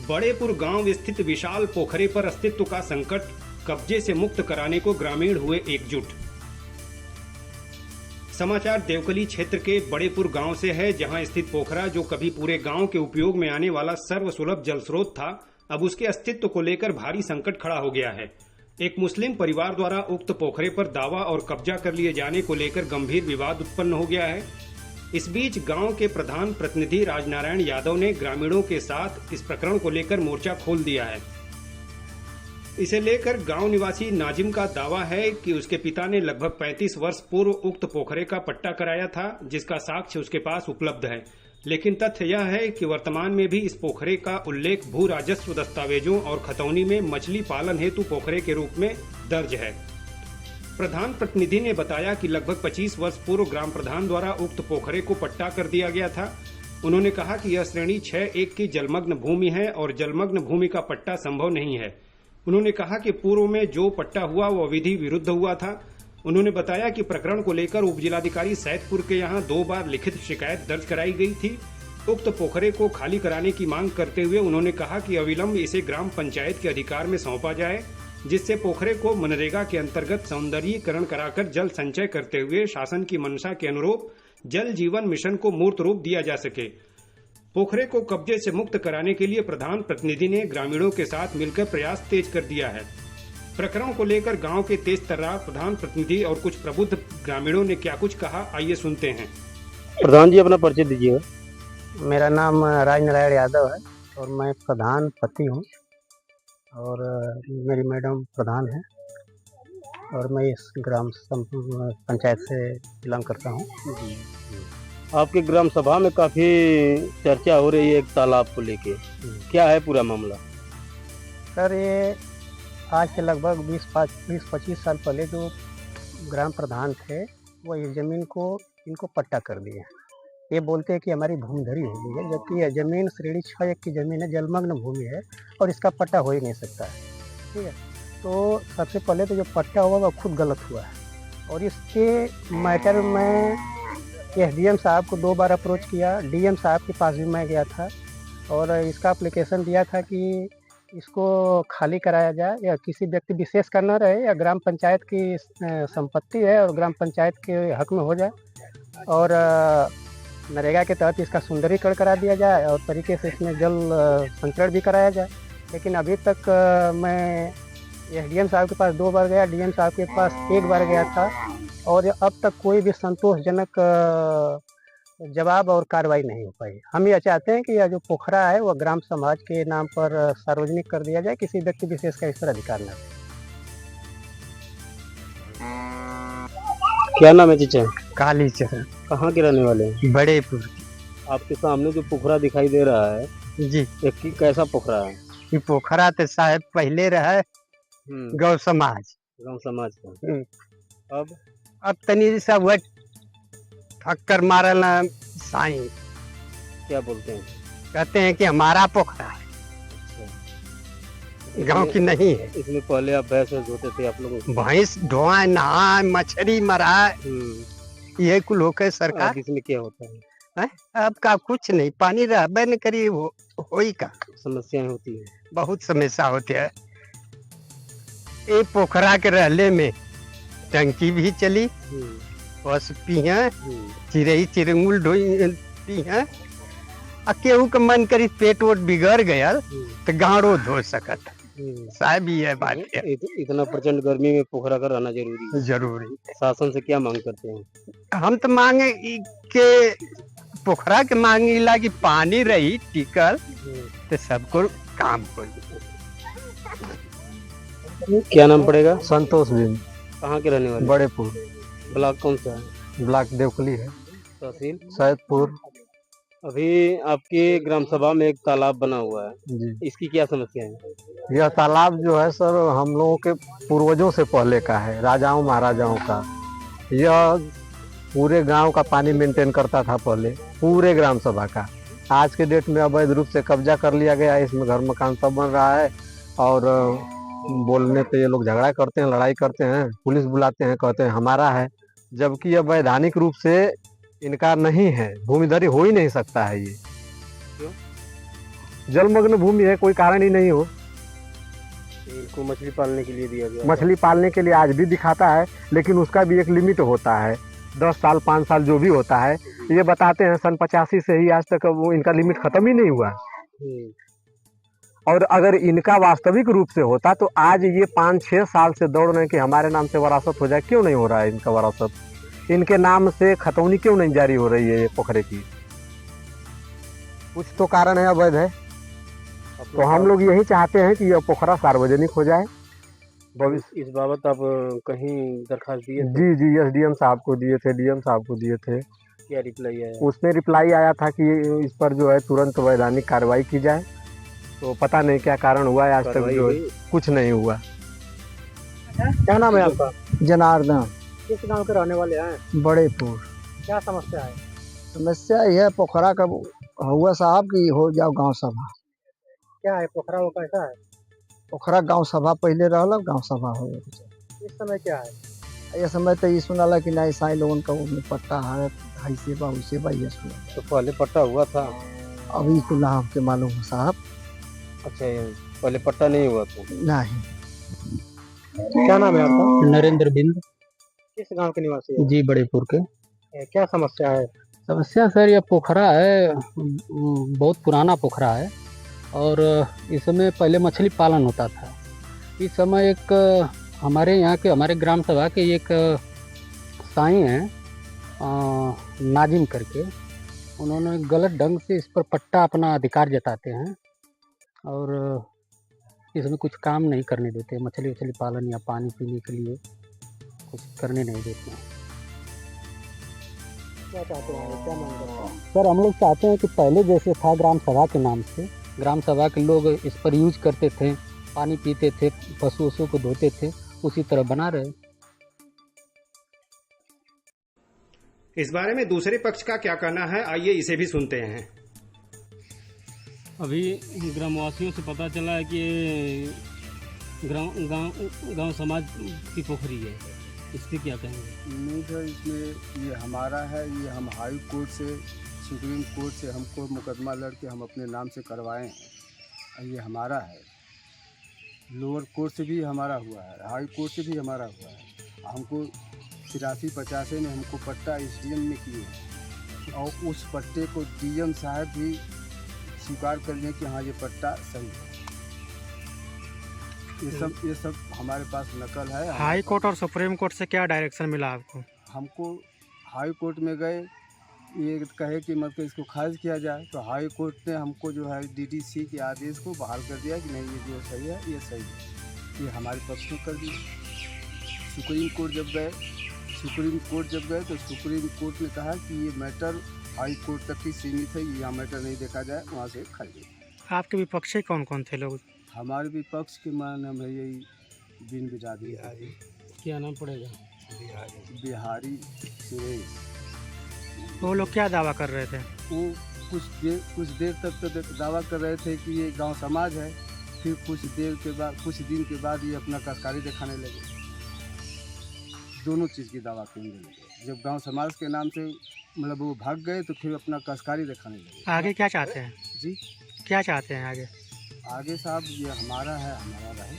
बड़ेपुर गांव स्थित विशाल पोखरे पर अस्तित्व का संकट, कब्जे से मुक्त कराने को ग्रामीण हुए एकजुट। समाचार देवकली क्षेत्र के बड़ेपुर गांव से है, जहां स्थित पोखरा, जो कभी पूरे गांव के उपयोग में आने वाला सर्वसुलभ जल स्रोत था, अब उसके अस्तित्व को लेकर भारी संकट खड़ा हो गया है। एक मुस्लिम परिवार द्वारा उक्त पोखरे पर दावा और कब्जा कर लिए जाने को लेकर गंभीर विवाद उत्पन्न हो गया है। इस बीच गांव के प्रधान प्रतिनिधि राजनारायण यादव ने ग्रामीणों के साथ इस प्रकरण को लेकर मोर्चा खोल दिया है। इसे लेकर गांव निवासी नाजिम का दावा है कि उसके पिता ने लगभग 35 वर्ष पूर्व उक्त पोखरे का पट्टा कराया था, जिसका साक्ष्य उसके पास उपलब्ध है। लेकिन तथ्य यह है कि वर्तमान में भी इस पोखरे का उल्लेख भू राजस्व दस्तावेजों और खतौनी में मछली पालन हेतु पोखरे के रूप में दर्ज है। प्रधान प्रतिनिधि ने बताया कि लगभग 25 वर्ष पूर्व ग्राम प्रधान द्वारा उक्त पोखरे को पट्टा कर दिया गया था। उन्होंने कहा कि यह श्रेणी 6-1 की जलमग्न भूमि है और जलमग्न भूमि का पट्टा संभव नहीं है। उन्होंने कहा कि पूर्व में जो पट्टा हुआ वह विधि विरुद्ध हुआ था। उन्होंने बताया कि प्रकरण को लेकर उप जिलाधिकारी सैदपुर के यहां 2 बार लिखित शिकायत दर्ज कराई गई थी। उक्त पोखरे को खाली कराने की मांग करते हुए उन्होंने कहा कि अविलंब इसे ग्राम पंचायत के अधिकार में सौंपा जाए, जिससे पोखरे को मनरेगा के अंतर्गत सौंदर्यीकरण कराकर जल संचय करते हुए शासन की मंशा के अनुरूप जल जीवन मिशन को मूर्त रूप दिया जा सके। पोखरे को कब्जे से मुक्त कराने के लिए प्रधान प्रतिनिधि ने ग्रामीणों के साथ मिलकर प्रयास तेज कर दिया है। प्रकरण को लेकर गांव के तेज तर्रार प्रधान प्रतिनिधि और कुछ प्रबुद्ध ग्रामीणों ने क्या कुछ कहा, आइए सुनते हैं। प्रधान जी, अपना परिचय दीजिएगा। मेरा नाम राजनारायण यादव है और मैं प्रधान पति हूँ और मेरी मैडम प्रधान है और मैं इस ग्राम पंचायत से बिलोंग करता हूँ। आपके ग्राम सभा में काफी चर्चा हो रही है एक तालाब को लेके, क्या है पूरा मामला? सर, ये आज के लगभग 20-25 साल पहले जो ग्राम प्रधान थे वो इस जमीन को इनको पट्टा कर दिए। ये बोलते हैं कि हमारी भूमिधरी हो गई है, जबकि यह जमीन श्रेणी 6-1 की जमीन है, जलमग्न भूमि है और इसका पट्टा हो ही नहीं सकता है। ठीक है, तो सबसे पहले तो जो पट्टा हुआ वह खुद गलत हुआ है और इसके मैटर में एसडीएम साहब को 2 बार अप्रोच किया। डीएम साहब के पास भी मैं गया था और इसका एप्लीकेशन दिया था कि इसको खाली कराया जाए या किसी व्यक्ति विशेष का न रहे या ग्राम पंचायत की संपत्ति है और ग्राम पंचायत के हक में हो जाए और नरेगा के तहत इसका सुंदरीकरण करा दिया जाए और तरीके से इसमें जल संचरण भी कराया जाए। लेकिन अभी तक मैं एसडीएम साहब के पास 2 बार गया, डीएम साहब के पास 1 बार गया था और अब तक कोई भी संतोषजनक जवाब और कार्रवाई नहीं हो पाई। हम यह चाहते हैं कि यह जो पोखरा है वह ग्राम समाज के नाम पर सार्वजनिक कर दिया जाए, किसी व्यक्ति विशेष का इस पर अधिकार न। क्या नाम है चीचा? काली चरण। कहाँ के रहने वाले हैं? बड़ेपुर। आपके सामने जो पोखरा दिखाई दे रहा है जी, एक कैसा पोखरा है? ये पोखरा तो साहब पहले रहा गौ समाज का। अब तनी सब वह ठक्कर मारल साईं क्या बोलते हैं? कहते हैं कि हमारा पोखरा है, गांव की नहीं है। इसमें पहले आप भैंस धोते थे आप लोग? भैंस धोआ, नहा, मछली मरा, ये कुल होकर सरकार। इसमें क्या होता है? अब का कुछ नहीं, पानी रहबे न करी हो ही का समस्याएं होती है, बहुत समस्या होती है। ये पोखरा के रहले में टंकी भी चली, बस पिया चिरई चिरंगुल पिया, केहू के मन करी पेट वोट बिगड़ गया तो गाड़ो धो सकत साहब। ये बात है। इतना प्रचंड गर्मी में पोखरा का रहना जरूरी है। शासन से क्या मांग करते हैं? हम तो मांगे के पोखरा के मांगे ला कि पानी रही टिकल तो सबको काम हो। क्या नाम पड़ेगा? संतोष भी। कहाँ के रहने वाले? बड़ेपुर। ब्लॉक कौन सा है? ब्लॉक देवकली है। तहसील सैदपुर। अभी आपके ग्राम सभा में एक तालाब बना हुआ है जी, इसकी क्या समस्या है? यह तालाब जो है सर हम लोगों के पूर्वजों से पहले का है, राजाओं महाराजाओं का। यह पूरे गांव का पानी मेंटेन करता था पहले, पूरे ग्राम सभा का। आज के डेट में अवैध रूप से कब्जा कर लिया गया, इसमें घर मकान सब बन रहा है और बोलने पे ये लोग झगड़ा करते हैं, लड़ाई करते हैं, पुलिस बुलाते हैं, कहते हैं हमारा है, जबकि यह वैधानिक रूप से इनका नहीं है, भूमिधरी हो ही नहीं सकता है ये। जलमग्न भूमि है, कोई कारण ही नहीं हो। इनको मछली पालने के लिए दिया गया मछली पालने के लिए आज भी दिखाता है, लेकिन उसका भी एक लिमिट होता है, 10 साल 5 साल जो भी होता है। ये बताते हैं सन 85 से ही आज तक वो इनका लिमिट खत्म ही नहीं हुआ। और अगर इनका वास्तविक रूप से होता तो आज ये 5-6 साल से दौड़ रहे हैं कि हमारे नाम से वरासत हो जाए। क्यों नहीं हो रहा है इनका वरासत? इनके नाम से खतौनी क्यों नहीं जारी हो रही है ये पोखरे की? कुछ तो कारण है, अवैध है। तो हम लोग यही चाहते हैं कि यह पोखरा सार्वजनिक हो जाए। भविष्य इस बाबत आप कहीं दरखास्त दिए थे? जी जी, एसडीएम साहब को दिए थे, डीएम साहब को दिए थे। क्या रिप्लाई आया? उसमें रिप्लाई आया था कि इस पर जो है तुरंत वैधानिक कार्रवाई की जाए। तो पता नहीं क्या कारण हुआ है, आज तक जो कुछ नहीं हुआ। क्या नाम है आपका? जनार्दन, किस गांव के रहने वाले हैं? बड़ेपुर। क्या समस्या है? समस्या यह है पोखरा का हुआ साहब कि हो जाओ गांव सभा। क्या है पोखरा, वो कैसा है? पोखरा गांव सभा पहले रहल, गांव सभा हो गया। इस समय क्या है? ये समय तो ये सुनाला कि नहीं ईसाई लोगन का वो पट्टा है, ऐसे बा वैसे बा, ये सुना। तो पहले पट्टा हुआ था? अभी को ना हमके मालूम है साहब। अच्छा, पहले पट्टा नहीं हुआ था? नहीं। क्या नाम है आपका? नरेंद्र बिंद किस गांव के निवासी हैं? जी, बड़ेपुर के। क्या समस्या है? समस्या सर, यह पोखरा है, बहुत पुराना पोखरा है और इस समय पहले मछली पालन होता था। इस समय एक हमारे यहाँ के, हमारे ग्राम सभा के एक साईं हैं नाजिम करके, उन्होंने गलत ढंग से इस पर पट्टा अपना अधिकार जताते हैं और इसमें कुछ काम नहीं करने देते, मछली वछली पालन या पानी पीने के लिए कुछ करने नहीं देते हैं। क्या चाहते हैं, क्या मांग करते हैं? सर, हम लोग चाहते हैं कि पहले जैसे था ग्राम सभा के नाम से, ग्राम सभा के लोग इस पर यूज करते थे, पानी पीते थे, पशु वशु को धोते थे, उसी तरह बना रहे। इस बारे में दूसरे पक्ष का क्या कहना है, आइए इसे भी सुनते हैं। अभी ग्रामवासियों से पता चला है कि गांव समाज की पोखरी है, इससे क्या कहेंगे? नहीं सर, इसमें ये हमारा है, ये हम हाई कोर्ट से, सुप्रीम कोर्ट से हमको मुकदमा लड़ के हम अपने नाम से करवाए हैं। ये हमारा है, लोअर कोर्ट से भी हमारा हुआ है, हाई कोर्ट से भी हमारा हुआ है। हमको 83-85 में हमको पट्टा एसडीएम में किए और उस पट्टे को डीएम साहब भी स्वीकार कर लें कि हाँ ये पट्टा सही है। ये सब हमारे पास नकल है। हाई कोर्ट और सुप्रीम कोर्ट से क्या डायरेक्शन मिला आपको? हमको हाई कोर्ट में गए, ये कहे कि मतलब इसको खारिज किया जाए, तो हाई कोर्ट ने हमको जो है डीडीसी के आदेश को बहाल कर दिया कि नहीं ये जो सही है ये सही है, ये हमारे पक्ष में कर दिया। सुप्रीम कोर्ट जब गए तो सुप्रीम कोर्ट ने कहा कि ये मैटर हाई कोर्ट तक ही सीमित है, यहाँ मैटर नहीं देखा जाए, वहाँ से खारिज। आपके विपक्षी कौन कौन थे लोग? हमारे विपक्ष के नाम है यही बिन बिरादी, क्या नाम पड़ेगा? बिहारी सुरेश। वो लोग क्या दावा कर रहे थे? वो कुछ देर तक तो दावा कर रहे थे कि ये गांव समाज है, फिर कुछ दिन के बाद ये अपना कस्कारी दिखाने लगे। दोनों चीज़ की दावा करने लगे। जब गांव समाज के नाम से मतलब वो भाग गए तो फिर अपना कस्कारी दिखाने लगे। आगे क्या चाहते हैं जी, क्या चाहते हैं आगे? आगे साहब ये हमारा है, हमारा रहे।